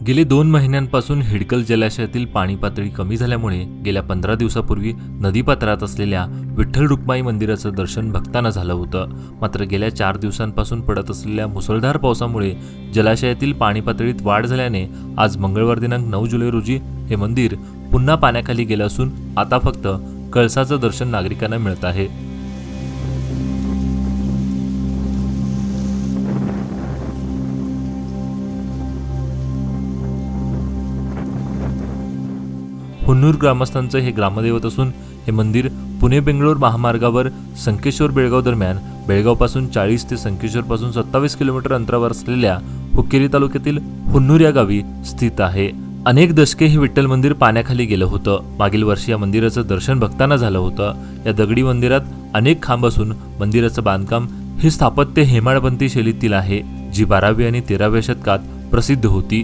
गेले 2 महिन्यांपासून हिडकल जलाशयातील पाणी पातळी कमी झाल्यामुळे गेल्या 15 दिवसापूर्वी नदीपात्रात असलेल्या विठ्ठल रुक्माई मंदिराचं दर्शन भक्तांना झालं होतं। मात्र गेल्या 4 दिवसांपासून पडत असलेल्या मुसळधार पावसामुळे जलाशयातील पाणी पातळीत वाढ झाल्याने आज मंगळवार दिनांक 9 जुलै रोजी हे मंदिर पुन्हा पाण्याखाली गेलं असून आता फक्त कळसाचं दर्शन नागरिकांना मिळत आहे। हुन्नूर ग्रामस्थांचं हे ग्रामदैवत असून हे मंदिर पुणे बेंगळूर महामार्गावर संकेश्वर बेळगाव दरम्यान बेळगावपासून 40 ते संकेश्वरपासून 27 किलोमीटर अंतरावर असलेल्या हुक्केरी तालुक्यातील हुन्नूर या गावी स्थित आहे। अनेक दशके हे विठ्ठल मंदिर पाण्याखाली गेलं होतं। मागील वर्षी या मंदिराचं दर्शन भक्तांना झालं होतं। या दगडी मंदिरात अनेक खांब असून मंदिराचं बांधकाम हे स्थापत्य हेमाडपंथी शैलीतील आहे, जी 12व्या आणि 13व्या शतकात प्रसिद्ध होती।